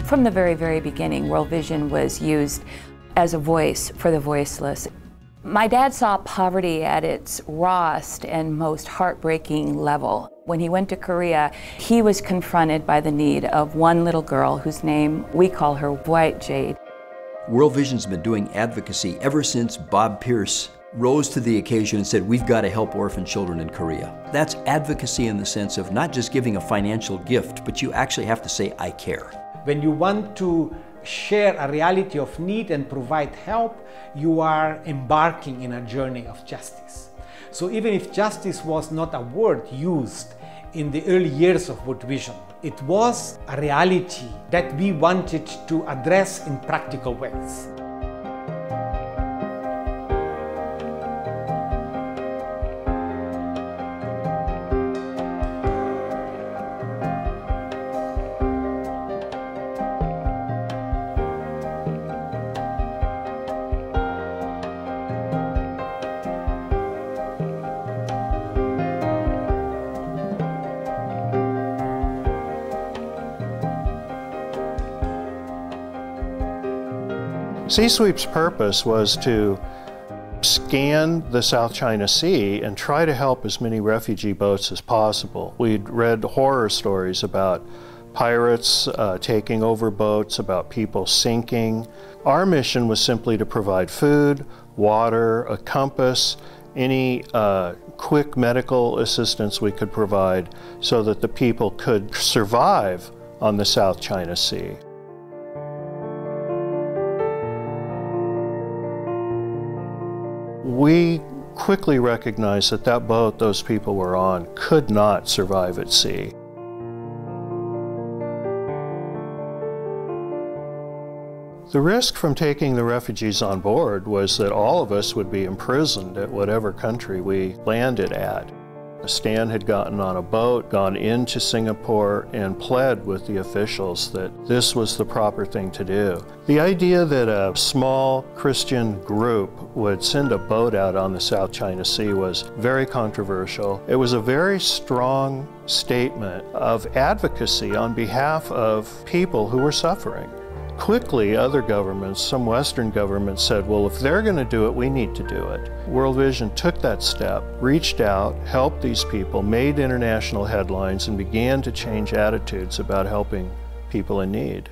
From the very, very beginning, World Vision was used as a voice for the voiceless. My dad saw poverty at its rawest and most heartbreaking level. When he went to Korea, he was confronted by the need of one little girl whose name we call her White Jade. World Vision's been doing advocacy ever since Bob Pierce rose to the occasion and said, we've got to help orphan children in Korea. That's advocacy in the sense of not just giving a financial gift, but you actually have to say, I care. When you want to share a reality of need and provide help, you are embarking in a journey of justice. So even if justice was not a word used in the early years of World Vision, it was a reality that we wanted to address in practical ways. C-Sweep's purpose was to scan the South China Sea and try to help as many refugee boats as possible. We'd read horror stories about pirates taking over boats, about people sinking. Our mission was simply to provide food, water, a compass, any quick medical assistance we could provide so that the people could survive on the South China Sea. We quickly recognized that that boat those people were on could not survive at sea. The risk from taking the refugees on board was that all of us would be imprisoned at whatever country we landed at. Stan had gotten on a boat, gone into Singapore, and pled with the officials that this was the proper thing to do. The idea that a small Christian group would send a boat out on the South China Sea was very controversial. It was a very strong statement of advocacy on behalf of people who were suffering. Quickly, other governments, some Western governments said, well, if they're going to do it, we need to do it. World Vision took that step, reached out, helped these people, made international headlines, and began to change attitudes about helping people in need.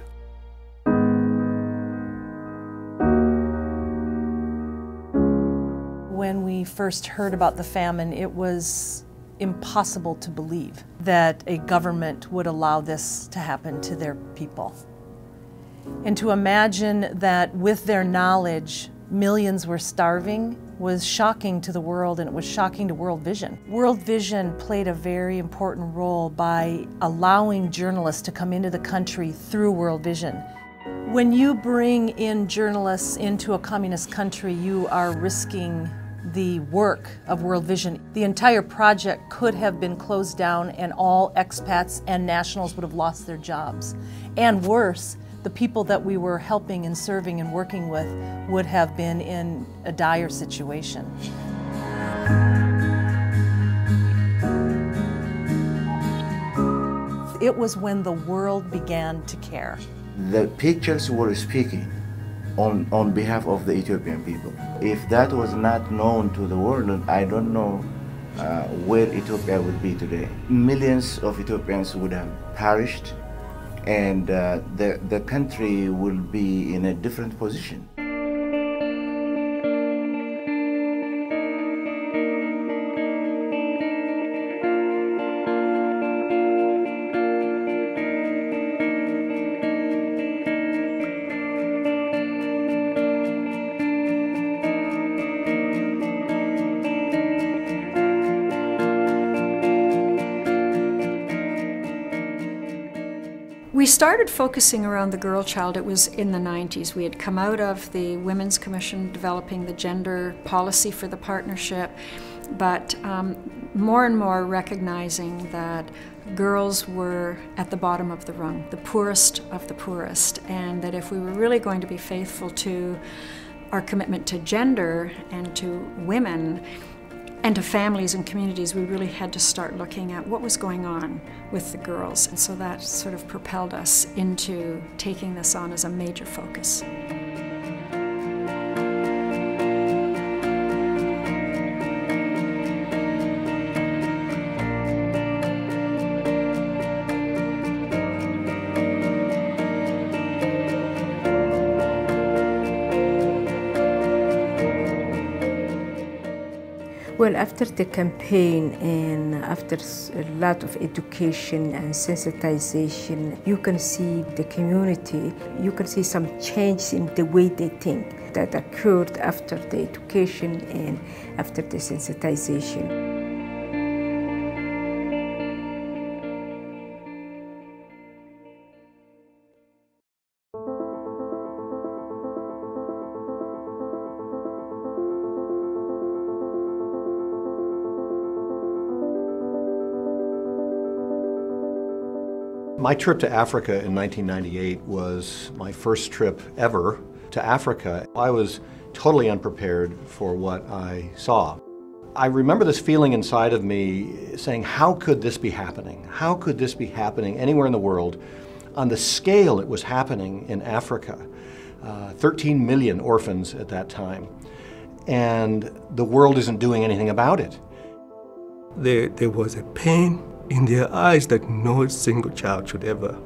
When we first heard about the famine, it was impossible to believe that a government would allow this to happen to their people. And to imagine that with their knowledge, millions were starving was shocking to the world, and it was shocking to World Vision. World Vision played a very important role by allowing journalists to come into the country through World Vision. When you bring in journalists into a communist country, you are risking the work of World Vision. The entire project could have been closed down and all expats and nationals would have lost their jobs. And worse, the people that we were helping and serving and working with would have been in a dire situation. It was when the world began to care. The pictures were speaking on behalf of the Ethiopian people. If that was not known to the world, I don't know where Ethiopia would be today. Millions of Ethiopians would have perished, and the country will be in a different position. We started focusing around the girl child. It was in the 90s. We had come out of the Women's Commission developing the gender policy for the partnership, but more and more recognizing that girls were at the bottom of the rung, the poorest of the poorest, and that if we were really going to be faithful to our commitment to gender and to women, And to families and communities, we really had to start looking at what was going on with the girls. And so that sort of propelled us into taking this on as a major focus. Well, after the campaign and after a lot of education and sensitization, you can see the community, you can see some change in the way they think that occurred after the education and after the sensitization. My trip to Africa in 1998 was my first trip ever to Africa. I was totally unprepared for what I saw. I remember this feeling inside of me saying, how could this be happening? How could this be happening anywhere in the world on the scale it was happening in Africa? 13 million orphans at that time. And the world isn't doing anything about it. There was a pain in their eyes that no single child should ever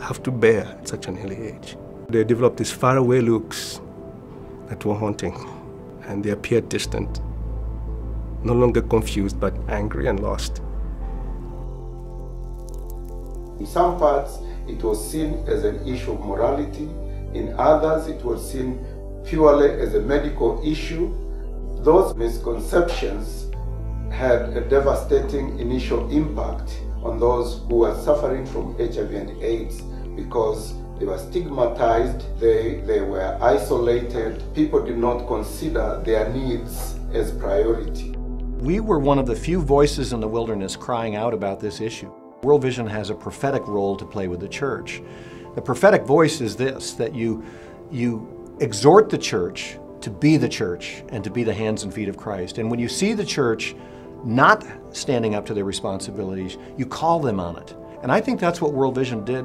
have to bear at such an early age. They developed these faraway looks that were haunting, and they appeared distant, no longer confused, but angry and lost. In some parts, it was seen as an issue of morality. In others, it was seen purely as a medical issue. Those misconceptions had a devastating initial impact on those who were suffering from HIV and AIDS because they were stigmatized, they were isolated, people did not consider their needs as priority. We were one of the few voices in the wilderness crying out about this issue. World Vision has a prophetic role to play with the church. The prophetic voice is this, that you exhort the church to be the church and to be the hands and feet of Christ. And when you see the church not standing up to their responsibilities, you call them on it. And I think that's what World Vision did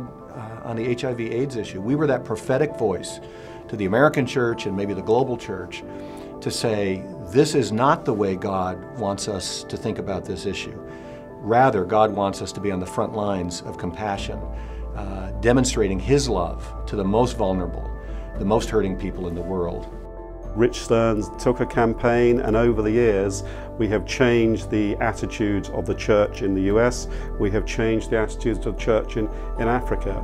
on the HIV/AIDS issue. We were that prophetic voice to the American church and maybe the global church to say, this is not the way God wants us to think about this issue. Rather, God wants us to be on the front lines of compassion, demonstrating His love to the most vulnerable, the most hurting people in the world. Rich Stearns took a campaign, and over the years we have changed the attitudes of the church in the US, we have changed the attitudes of the church in Africa.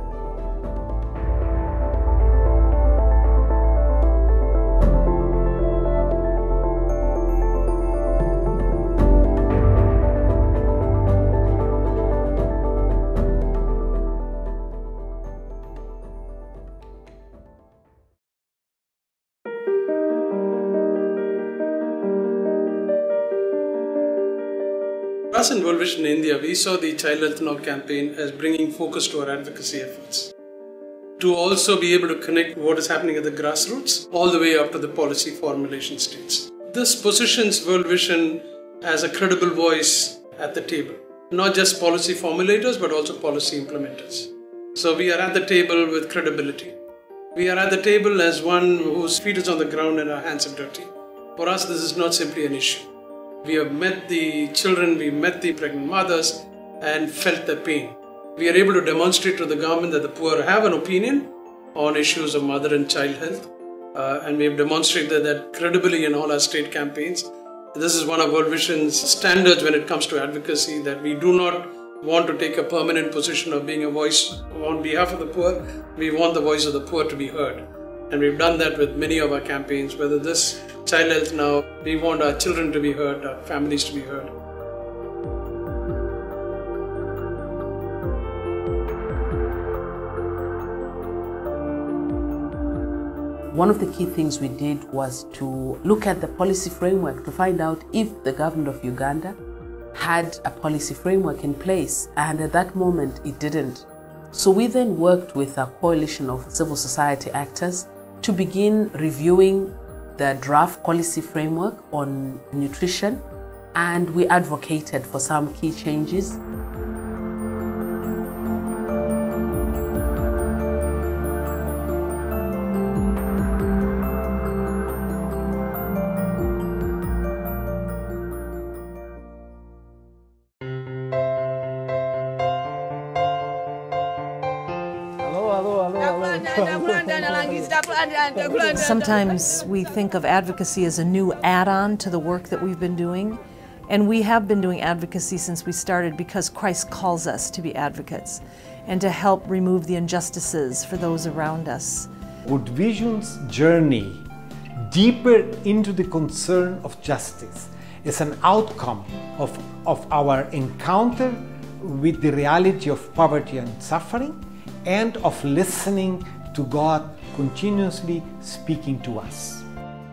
Us in World Vision India, we saw the Child Health Now campaign as bringing focus to our advocacy efforts. To also be able to connect what is happening at the grassroots all the way up to the policy formulation stage. This positions World Vision as a credible voice at the table. Not just policy formulators, but also policy implementers. So we are at the table with credibility. We are at the table as one whose feet is on the ground and our hands are dirty. For us, this is not simply an issue. We have met the children, we met the pregnant mothers and felt their pain. We are able to demonstrate to the government that the poor have an opinion on issues of mother and child health. And we have demonstrated that credibly in all our state campaigns. This is one of World Vision's standards when it comes to advocacy, that we do not want to take a permanent position of being a voice on behalf of the poor. We want the voice of the poor to be heard. And we've done that with many of our campaigns, whether this Child Health Now, we want our children to be heard, our families to be heard. One of the key things we did was to look at the policy framework to find out if the government of Uganda had a policy framework in place, and at that moment it didn't. So we then worked with a coalition of civil society actors to begin reviewing the draft policy framework on nutrition and we advocated for some key changes. Sometimes we think of advocacy as a new add-on to the work that we've been doing, and we have been doing advocacy since we started because Christ calls us to be advocates and to help remove the injustices for those around us. World Vision's journey deeper into the concern of justice is an outcome of our encounter with the reality of poverty and suffering, and of listening to God continuously speaking to us.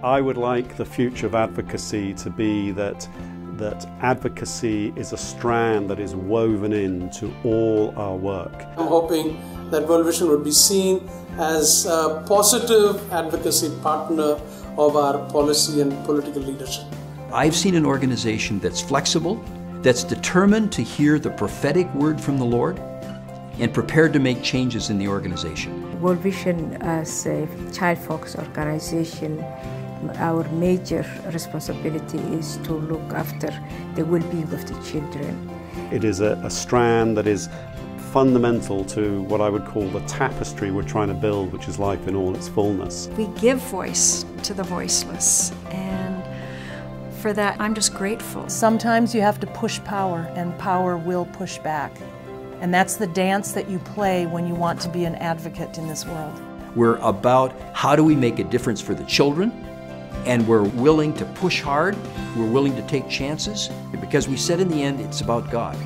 I would like the future of advocacy to be that advocacy is a strand that is woven into all our work. I'm hoping that World Vision would be seen as a positive advocacy partner of our policy and political leadership. I've seen an organization that's flexible, that's determined to hear the prophetic word from the Lord, and prepared to make changes in the organization. World Vision, as a child-focused organization, our major responsibility is to look after the well-being of the children. It is a strand that is fundamental to what I would call the tapestry we're trying to build, which is life in all its fullness. We give voice to the voiceless, and for that I'm just grateful. Sometimes you have to push power, and power will push back. And that's the dance that you play when you want to be an advocate in this world. We're about how do we make a difference for the children, and we're willing to push hard, we're willing to take chances, because we said in the end it's about God.